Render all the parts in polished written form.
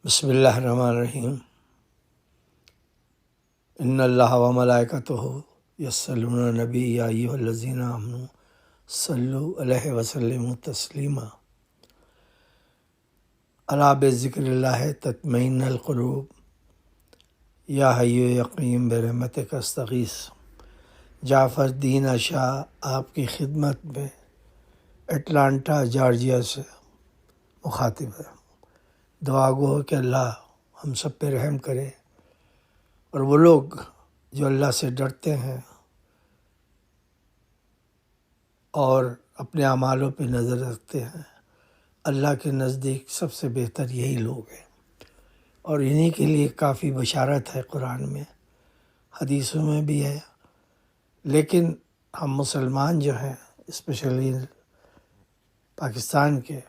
بسم اللہ الرحمن الرحیم ان اللہ و ملائکتہ یصلون علی النبی یا ایھا الذین آمنوا صلوا علیہ وسلموا تسلیما الا بذکر اللہ تطمئن القلوب یا حی یا قیوم برحمتک استغیث۔ جعفر الدین شاہ آپ کی خدمت میں اٹلانٹا جارجیا سے مخاطب ہے۔ دعا گو کہ اللہ ہم سب پہ رحم کرے، اور وہ لوگ جو اللہ سے ڈرتے ہیں اور اپنے اعمالوں پہ نظر رکھتے ہیں، اللہ کے نزدیک سب سے بہتر یہی لوگ ہیں، اور انہی کے لیے کافی بشارت ہے قرآن میں، حدیثوں میں بھی ہے۔ لیکن ہم مسلمان جو ہیں، اسپیشلی پاکستان کے،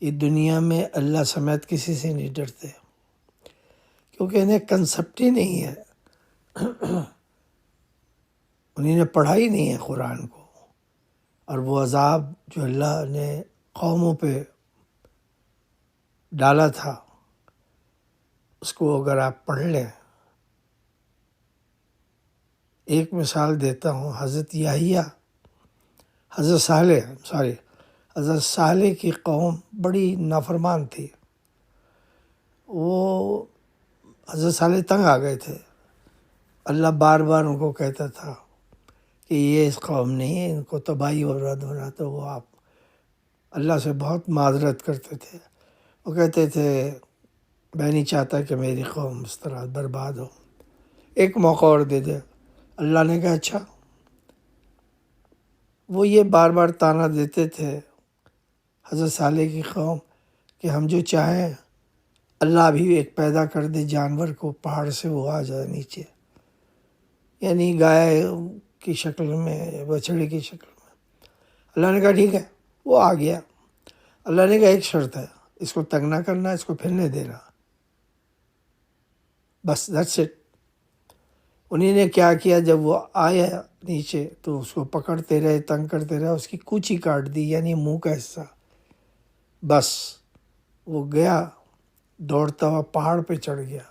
یہ دنیا میں اللہ سمیت کسی سے نہیں ڈرتے، کیونکہ انہیں کنسپٹ ہی نہیں ہے، انہیں نے پڑھا ہی نہیں ہے قرآن کو۔ اور وہ عذاب جو اللہ نے قوموں پہ ڈالا تھا، اس کو اگر آپ پڑھ لیں، ایک مثال دیتا ہوں۔ حضرت صالح کی قوم بڑی نافرمان تھی۔ وہ حضرت صالح تنگ آ گئے تھے، اللہ بار بار ان کو کہتا تھا کہ یہ اس قوم نہیں ہے، ان کو تباہی اور رد ہونا، تو وہ آپ اللہ سے بہت معذرت کرتے تھے۔ وہ کہتے تھے میں نہیں چاہتا کہ میری قوم اس طرح برباد ہو، ایک موقع اور دے دے۔ اللہ نے کہا اچھا۔ وہ یہ بار بار طعنہ دیتے تھے حضرت صالح کی قوم کہ ہم جو چاہیں اللہ بھی ایک پیدا کر دے جانور کو، پہاڑ سے وہ آ جائے نیچے، یعنی گائے کی شکل میں، بچڑے کی شکل میں۔ اللہ نے کہا ٹھیک ہے، وہ آ گیا۔ اللہ نے کہا ایک شرط ہے، اس کو تنگ نہ کرنا، اس کو پھرنے دینا، بس دیٹس اٹ۔ انہی نے کیا کیا، جب وہ آیا نیچے تو اس کو پکڑتے رہے، تنگ کرتے رہے، اس کی کوچی کاٹ دی، یعنی منہ کا حصہ۔ بس وہ گیا دوڑتا ہوا پہاڑ پہ چڑھ گیا۔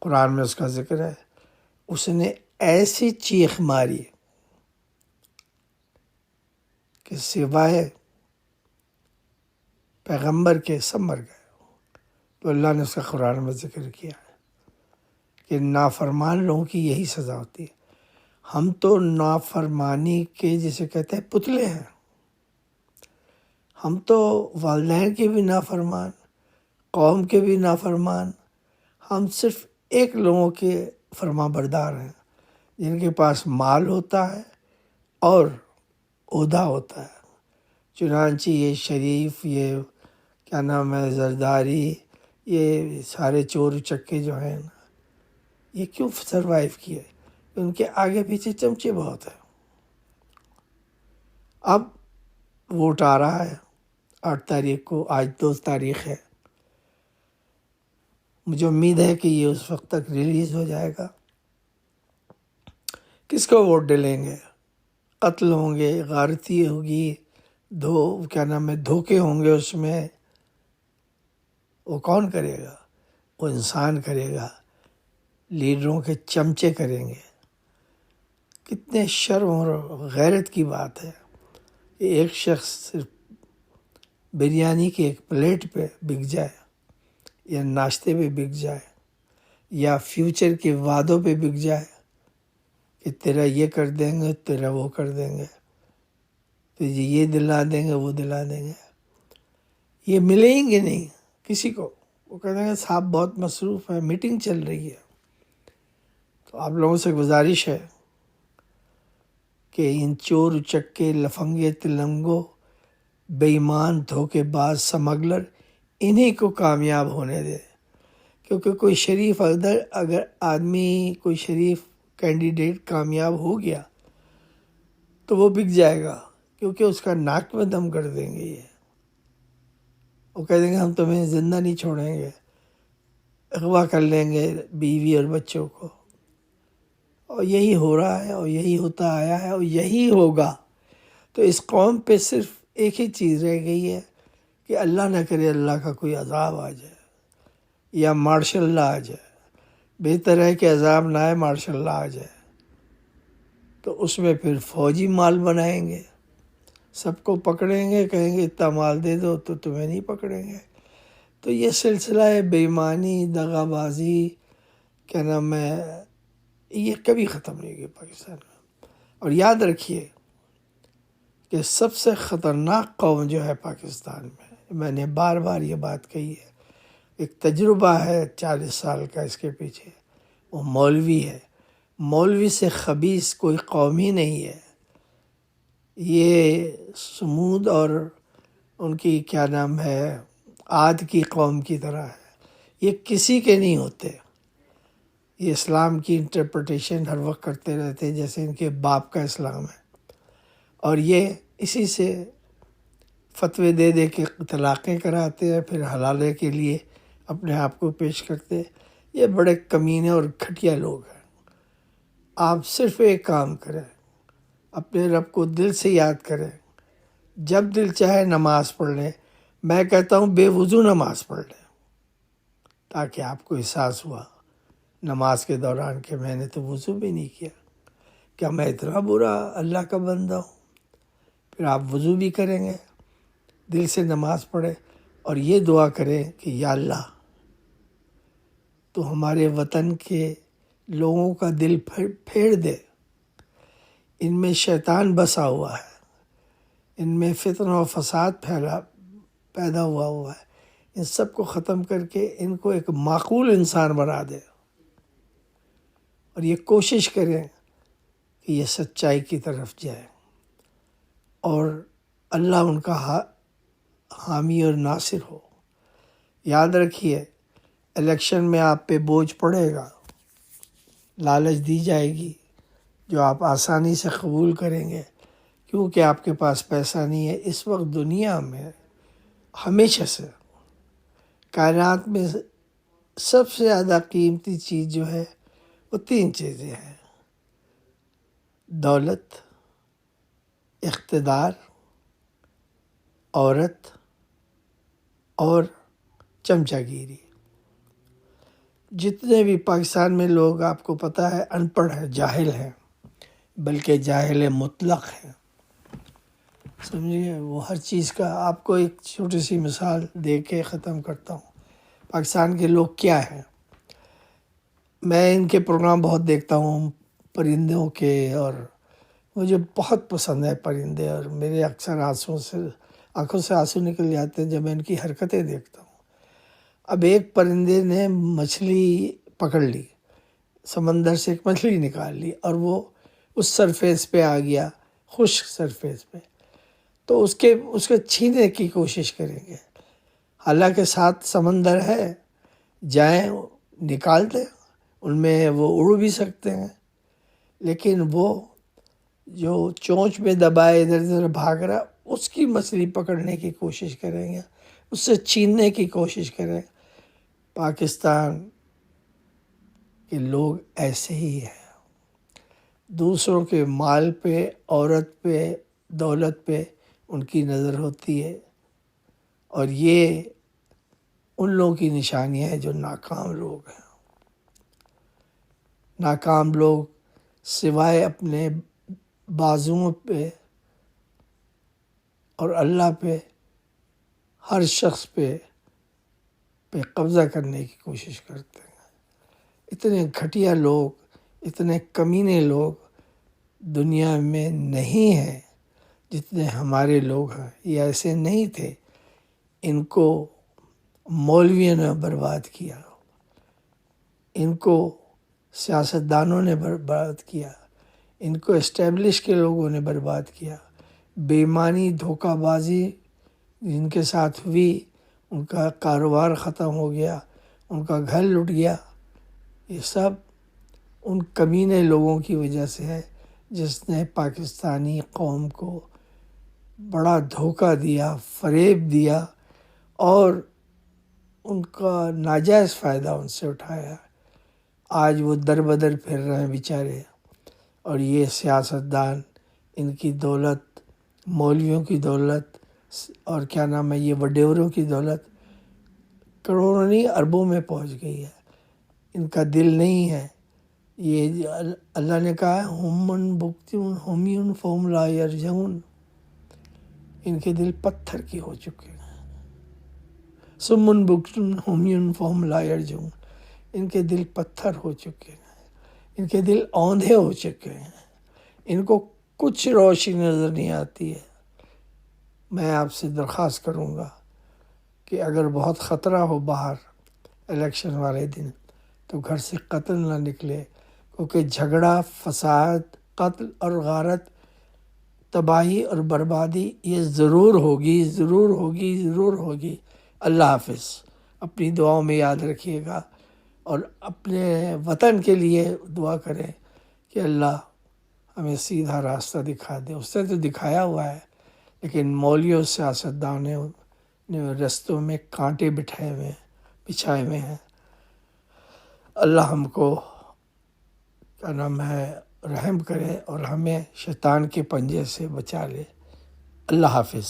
قرآن میں اس کا ذکر ہے، اس نے ایسی چیخ ماری کہ سوائے پیغمبر کے سب مر گئے۔ تو اللہ نے اس کا قرآن میں ذکر کیا ہے کہ نافرمان لوگوں کی یہی سزا ہوتی ہے۔ ہم تو نافرمانی کے جسے کہتے ہیں پتلے ہیں، ہم تو والدین کے بھی نافرمان، قوم کے بھی نافرمان، ہم صرف ایک لوگوں کے فرما بردار ہیں جن کے پاس مال ہوتا ہے اور عہدہ ہوتا ہے۔ چنانچہ یہ شریف، یہ کیا نام ہے، زرداری، یہ سارے چور چکے جو ہیں نا، یہ کیوں سروائیو کیے؟ ان کے آگے پیچھے چمچے بہت ہیں۔ اب ووٹ آ رہا ہے 8 تاریخ کو، آج 2 تاریخ ہے، مجھے امید ہے کہ یہ اس وقت تک ریلیز ہو جائے گا۔ کس کو ووٹ ڈلیں گے؟ قتل ہوں گے، غارتی ہوگی، دھوکے ہوں گے اس میں۔ وہ کون کرے گا؟ وہ انسان کرے گا، لیڈروں کے چمچے کریں گے۔ کتنے شرم اور غیرت کی بات ہے کہ ایک شخص صرف بریانی کی ایک پلیٹ پہ بک جائے، یا ناشتے پہ بک جائے، یا فیوچر کے وعدوں پہ بک جائے کہ تیرا یہ کر دیں گے، تیرا وہ کر دیں گے، تجھے یہ دلا دیں گے، وہ دلا دیں گے۔ یہ ملیں گے نہیں کسی کو، وہ کہتے ہیں صاحب بہت مصروف ہے، میٹنگ چل رہی ہے۔ تو آپ لوگوں سے گزارش ہے کہ ان چور چکے، لفنگے، تلنگوں، بے ایمان، دھوکے باز، سمگلر، انہی کو کامیاب ہونے دے۔ کیونکہ کوئی شریف اگر آدمی، کوئی شریف کینڈیڈیٹ کامیاب ہو گیا تو وہ بک جائے گا، کیونکہ اس کا ناک میں دم کر دیں گے۔ یہ وہ کہہ دیں گے ہم تمہیں زندہ نہیں چھوڑیں گے، اغوا کر لیں گے بیوی اور بچوں کو۔ اور یہی ہو رہا ہے، اور یہی ہوتا آیا ہے، اور یہی ہوگا۔ تو اس قوم پہ صرف ایک ہی چیز رہ گئی ہے کہ کہ اللہ نہ کرے اللہ کا کوئی عذاب آ جائے یا مارشل لا آ جائے، بہتر ہے کہ عذاب نہ آئے، مارشل لا آ جائے، تو اس میں پھر فوجی مال بنائیں گے، سب کو پکڑیں گے، کہیں گے اتنا مال دے دو، تو تمہیں نہیں پکڑیں گے۔ تو یہ سلسلہ ہے بے ایمانی، دغا بازی، کیا نام ہے، یہ کبھی ختم نہیں ہوگی پاکستان میں۔ اور یاد رکھیے کہ سب سے خطرناک قوم جو ہے پاکستان میں نے بار بار یہ بات کہی ہے، ایک تجربہ ہے 40 سال کا اس کے پیچھے، وہ مولوی ہے۔ مولوی سے خبیث کوئی قوم ہی نہیں ہے۔ یہ سمود اور ان کی کیا نام ہے عاد کی قوم کی طرح ہے، یہ کسی کے نہیں ہوتے۔ یہ اسلام کی انٹرپریٹیشن ہر وقت کرتے رہتے جیسے ان کے باپ کا اسلام ہے، اور یہ اسی سے فتوے دے دے کے طلاقیں کراتے ہیں، پھر حلالے کے لیے اپنے آپ کو پیش کرتے۔ یہ بڑے کمینے اور گھٹیا لوگ ہیں۔ آپ صرف ایک کام کریں، اپنے رب کو دل سے یاد کریں، جب دل چاہے نماز پڑھ لیں۔ میں کہتا ہوں بے وضو نماز پڑھ لیں، تاکہ آپ کو احساس ہوا نماز کے دوران کہ میں نے تو وضو بھی نہیں کیا، کیا میں اتنا برا اللہ کا بندہ ہوں؟ پھر آپ وضو بھی کریں گے، دل سے نماز پڑھیں، اور یہ دعا کریں کہ یا اللہ تو ہمارے وطن کے لوگوں کا دل پھیر دے، ان میں شیطان بسا ہوا ہے، ان میں فتنہ و فساد پیدا ہوا ہے، ان سب کو ختم کر کے ان کو ایک معقول انسان بنا دے، اور یہ کوشش کریں کہ یہ سچائی کی طرف جائے، اور اللہ ان کا حامی اور ناصر ہو۔ یاد رکھیے الیکشن میں آپ پہ بوجھ پڑے گا، لالچ دی جائے گی جو آپ آسانی سے قبول کریں گے، کیونکہ آپ کے پاس پیسہ نہیں ہے۔ اس وقت دنیا میں ہمیشہ سے کائنات میں سب سے زیادہ قیمتی چیز جو ہے وہ 3 چیزیں ہیں: دولت، اقتدار، عورت اور چمچہ گیری۔ جتنے بھی پاکستان میں لوگ آپ کو پتہ ہے ان پڑھ ہیں، جاہل ہیں، بلکہ جاہل مطلق ہیں، سمجھیے۔ وہ ہر چیز کا آپ کو ایک چھوٹی سی مثال دے کے ختم کرتا ہوں۔ پاکستان کے لوگ کیا ہیں؟ میں ان کے پروگرام بہت دیکھتا ہوں پرندوں کے، اور مجھے بہت پسند ہے پرندے، اور میرے اکثر آنکھوں سے آنسو نکل جاتے ہیں جب میں ان کی حرکتیں دیکھتا ہوں۔ اب ایک پرندے نے مچھلی پکڑ لی، سمندر سے ایک مچھلی نکال لی، اور وہ اس سرفیس پہ آ گیا، خشک سرفیس پہ، تو اس کے چھیننے کی کوشش کریں گے، حالانکہ ساتھ سمندر ہے، جائیں نکال دیں، ان میں وہ اڑ بھی سکتے ہیں، لیکن وہ جو چونچ میں دبائے ادھر ادھر بھاگ رہا، اس کی مچھلی پکڑنے کی کوشش کریں گے، اس سے چھیننے کی کوشش کریں۔ پاکستان کے لوگ ایسے ہی ہیں، دوسروں کے مال پہ، عورت پہ، دولت پہ ان کی نظر ہوتی ہے، اور یہ ان لوگوں کی نشانیاں ہیں جو ناکام لوگ ہیں۔ ناکام لوگ سوائے اپنے بازوؤں پہ اور اللہ پہ، ہر شخص پہ قبضہ کرنے کی کوشش کرتے ہیں۔ اتنے گھٹیا لوگ، اتنے کمینے لوگ دنیا میں نہیں ہیں جتنے ہمارے لوگ ہیں۔ یہ ایسے نہیں تھے، ان کو مولویوں نے برباد کیا، ان کو سیاستدانوں نے برباد کیا، ان کو اسٹیبلش کے لوگوں نے برباد کیا۔ بے ایمانی، دھوکہ بازی جن کے ساتھ ہوئی، ان کا کاروبار ختم ہو گیا، ان کا گھر لٹ گیا۔ یہ سب ان کمینے لوگوں کی وجہ سے ہے جس نے پاکستانی قوم کو بڑا دھوکہ دیا، فریب دیا، اور ان کا ناجائز فائدہ ان سے اٹھایا۔ آج وہ در بدر پھر رہے ہیں بیچارے، اور یہ سیاستدان ان کی دولت، مولویوں کی دولت، اور کیا نام ہے یہ وڈیوروں کی دولت کروڑوں نہیں اربوں میں پہنچ گئی ہے. ان کا دل نہیں ہے. یہ اللہ نے کہا ہے ہمن بکتون ہومیون فوم لا یرجعون. ان کے دل پتھر کی ہو چکے ہیں. سمن بکتون ہومیون فوم لا یرجعون. ان کے دل پتھر ہو چکے ہیں. ان کے دل اوندھے ہو چکے ہیں. ان کو کچھ روشنی نظر نہیں آتی ہے. میں آپ سے درخواست کروں گا کہ اگر بہت خطرہ ہو باہر الیکشن والے دن تو گھر سے قتل نہ نکلے، کیونکہ جھگڑا، فساد، قتل اور غارت، تباہی اور بربادی یہ ضرور ہوگی ضرور ہوگی ضرور ہوگی. اللہ حافظ. اپنی دعاؤں میں یاد رکھیے گا اور اپنے وطن کے لیے دعا کریں کہ اللہ ہمیں سیدھا راستہ دکھا دے. اس نے تو دکھایا ہوا ہے، لیکن مولویوں سیاستدانوں نے رستوں میں کانٹے بچھائے ہوئے ہیں. اللہ ہم کو کیا نام ہے رحم کرے اور ہمیں شیطان کے پنجے سے بچا لے. اللہ حافظ.